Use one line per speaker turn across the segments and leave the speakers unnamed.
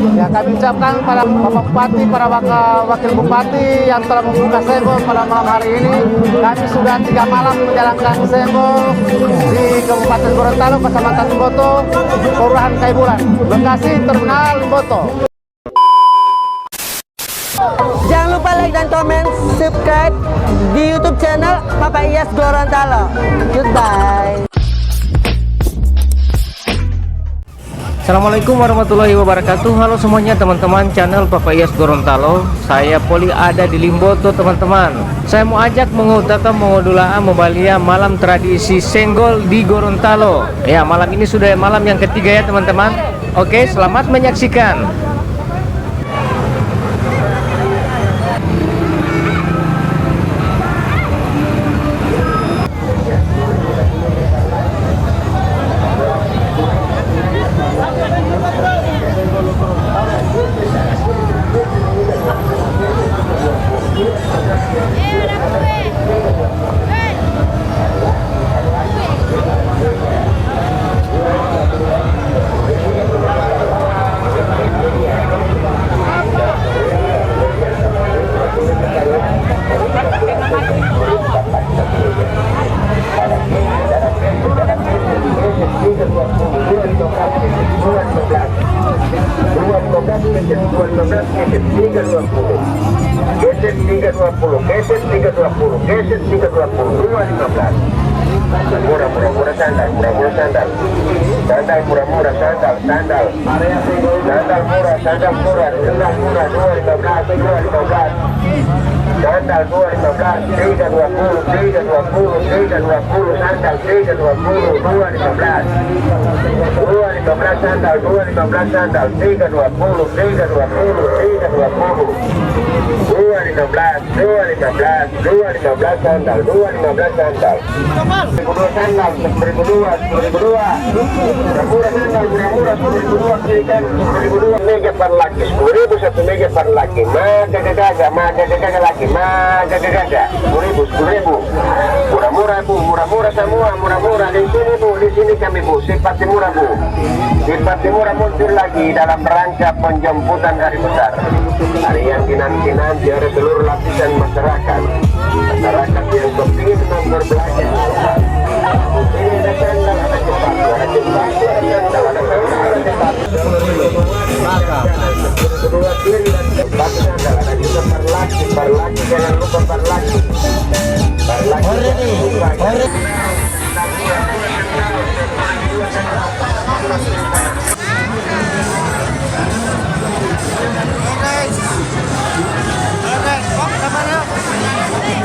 Ya, kami ucapkan pada Bapak Bupati, para wakil bupati yang telah membuka senggol pada malam hari ini. Kami sudah 3 malam menjalankan senggol di Kabupaten Gorontalo, Kecamatan Limboto, Kelurahan Kaibulan, Bekasi, Terminal Limboto.
Jangan lupa like dan komen, subscribe di YouTube channel Papa Iyas Gorontalo. Goodbye.
Assalamualaikum warahmatullahi wabarakatuh. Halo semuanya teman-teman channel Papa Iyas Gorontalo. Saya Poli ada di Limboto teman-teman. Saya mau ajak mengutamakan mengodulaan membalia malam tradisi senggol di Gorontalo. Ya, malam ini sudah malam yang ketiga ya teman-teman. Oke, selamat menyaksikan.
Murah-murah sandal, murah-murah sandal, sandal murah-murah sandal, sandal murah, sandal murah, 215, sandal 215, 320, 320, sandal 320, 215, sandal 215 sandal 320, 215 sandal 215 sandal 1002 sandal 1002 murah-murah 1002 berikan 1002 meja per laki 10.000 1 meja per laki maga laki 10.000 murah-murah bu, murah-murah semua, murah-murah di sini bu, di sini kami bu, simpati murah bu, simpati murah muncul lagi dalam rangka penjemputan hari besar, hari yang dinanti-nanti oleh seluruh lapisan masyarakat yang kepingin berbelanja. Ini ada sandal, ada sepatu, ada sepatu, ada kedua kiri dan sepatu sandal, ada juga perlaki, jangan lupa perlaki.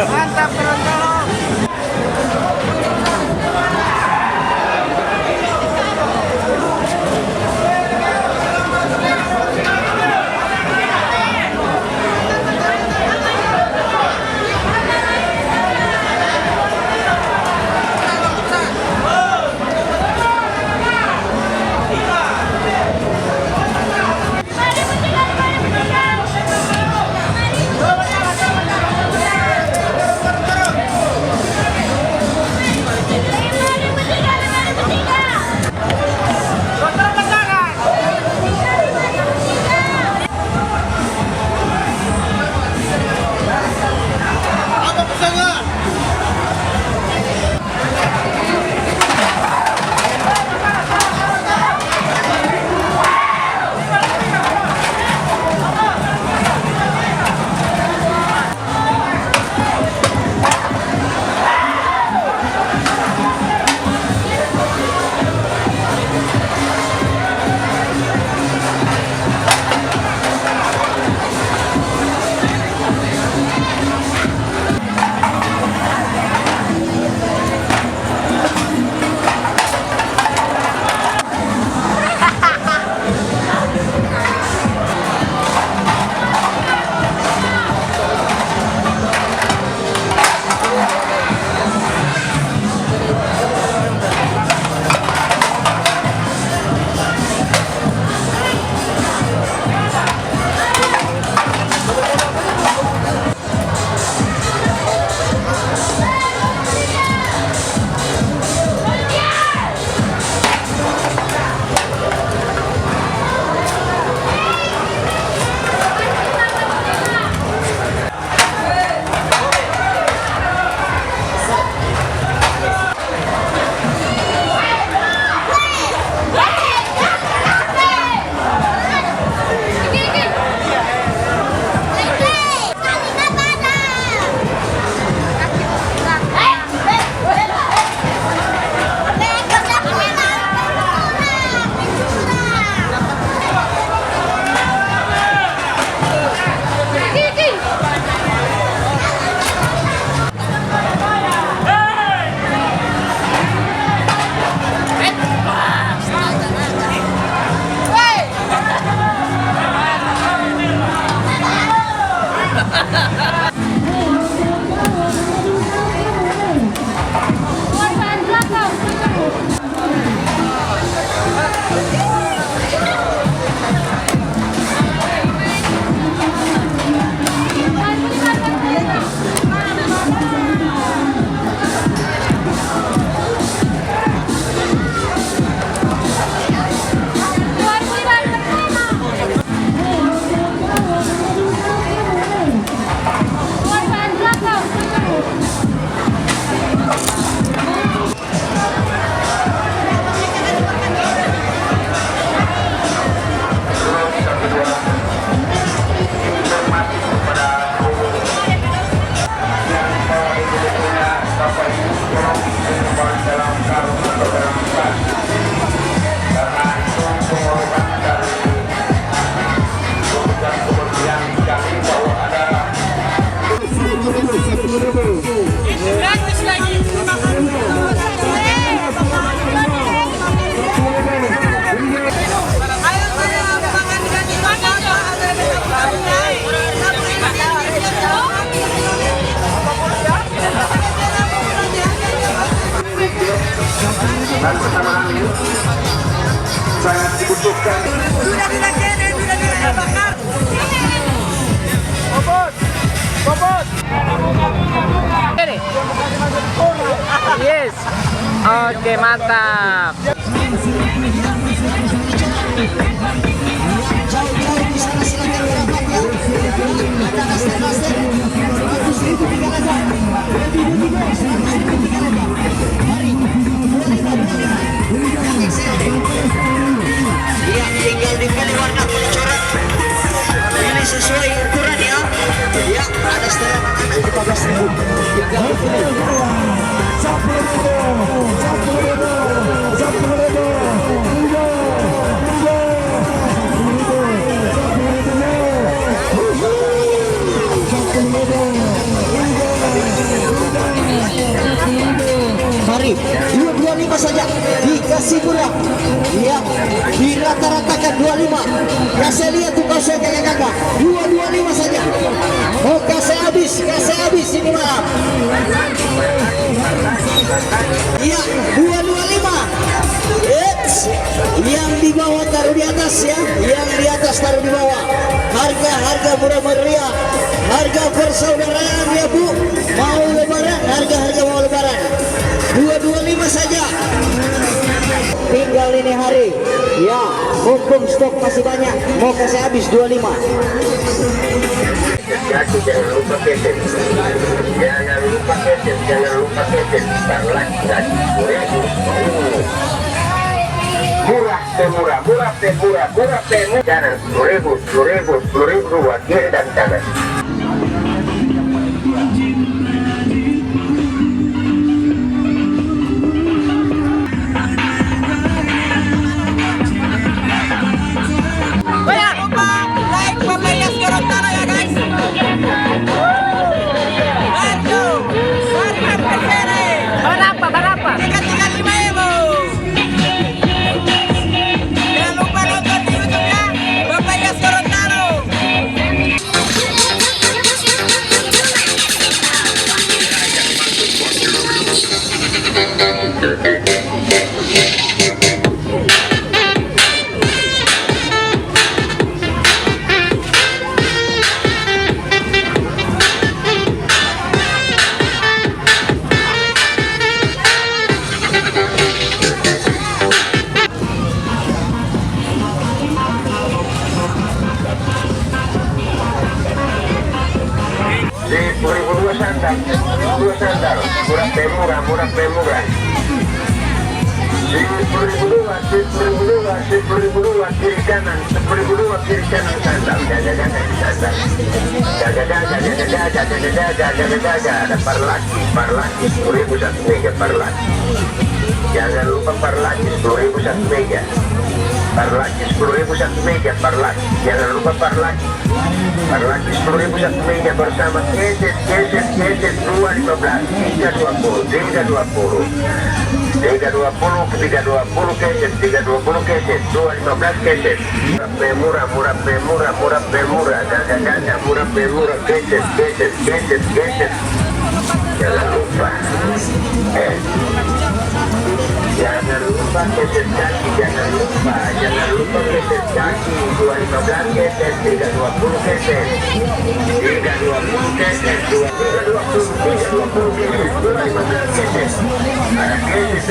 Mantap Gorontalo.
Dan bersamaan ini sangat dibutuhkan.
Sudah bakar.
Bobot. Ini. Yes. Oke, mantap.
Ya, tinggal dipilih warna kulit corak. Pilih sesuai ukuran ya. Ya, ada setelah 15.000. Mari, 225 saja dikasih murah. Ya, dirata-ratakan 25. Kasih lihat tuh kau saya kakak-kakak. 225 saja. Oh, kasih habis ini malam. Ya, 225. Yang di bawah taruh di atas ya, yang di atas taruh di bawah. Harga murah meriah, harga persaudaraan ya Bu. Mau lebaran, harga mau lebaran. 225 saja. Tinggal ini hari. Ya, mumpung stok masih banyak, mau kasih habis 25.
Jadi jangan lupa keset. Jangan lupa keset. Lagi. Murah. Jangan 10.000 buat kiri dan kanan.
Like Papayas Gorontalo ya guys. Berapa? Tiga 5.000. Jangan lupa nonton di YouTube-nya Papayas Gorontalo.
Dua sandal, murah pemurah. 10.002 kiri kanan, 10.002 kiri kanan sandal. Jaga ada parlaki 10.000 satu meja parlaki. Jangan lupa parlaki 10.000 satu meja. Parlaki 10.000 satu meja parlaki. Jangan lupa parlaki 10.000 satu meja bersama keset 215 320. 320 keset, 320 keset, 215 keset. Murah, ganda, murah, keset. Jangan lupa, jangan lupa keset kaki, jangan lupa keset kaki, 215 keset, 320 keset, 320 keset, 215 keset, ada keset,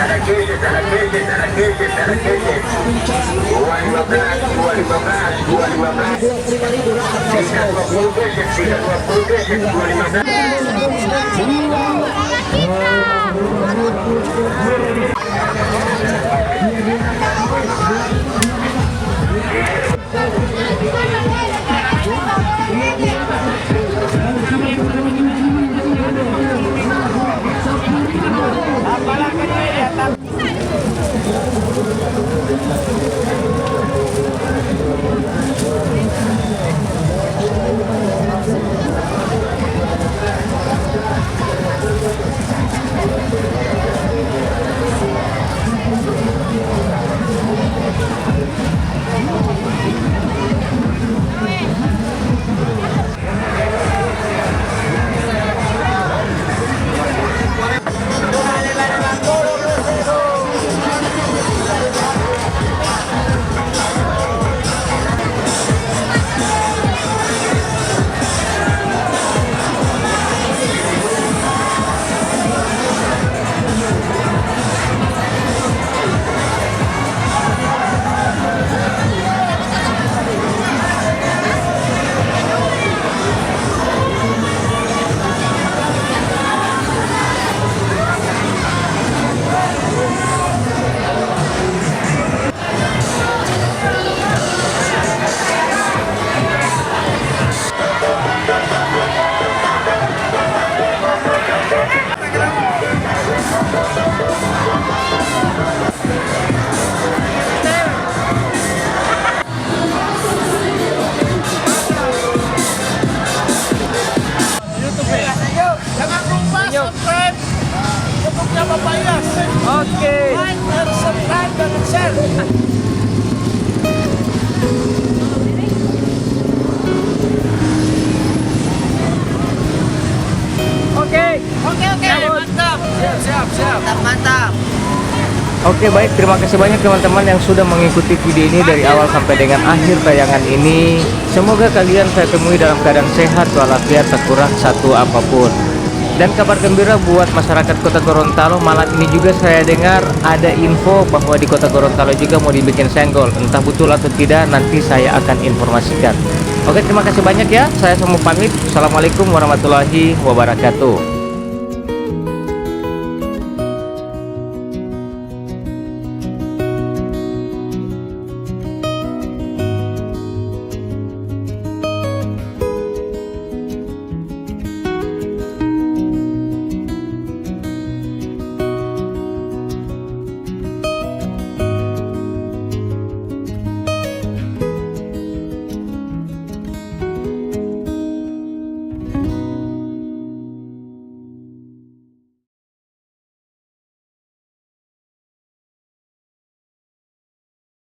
Mantap, mantap.
Oke, baik, terima kasih banyak teman-teman yang sudah mengikuti video ini dari awal sampai dengan akhir tayangan ini. Semoga kalian saya temui dalam keadaan sehat walafiat, tak kurang satu apapun. Dan kabar gembira buat masyarakat Kota Gorontalo, malam ini juga saya dengar ada info bahwa di Kota Gorontalo juga mau dibikin senggol. Entah betul atau tidak, nanti saya akan informasikan. Oke, terima kasih banyak ya. Saya semua pamit. Assalamualaikum warahmatullahi wabarakatuh.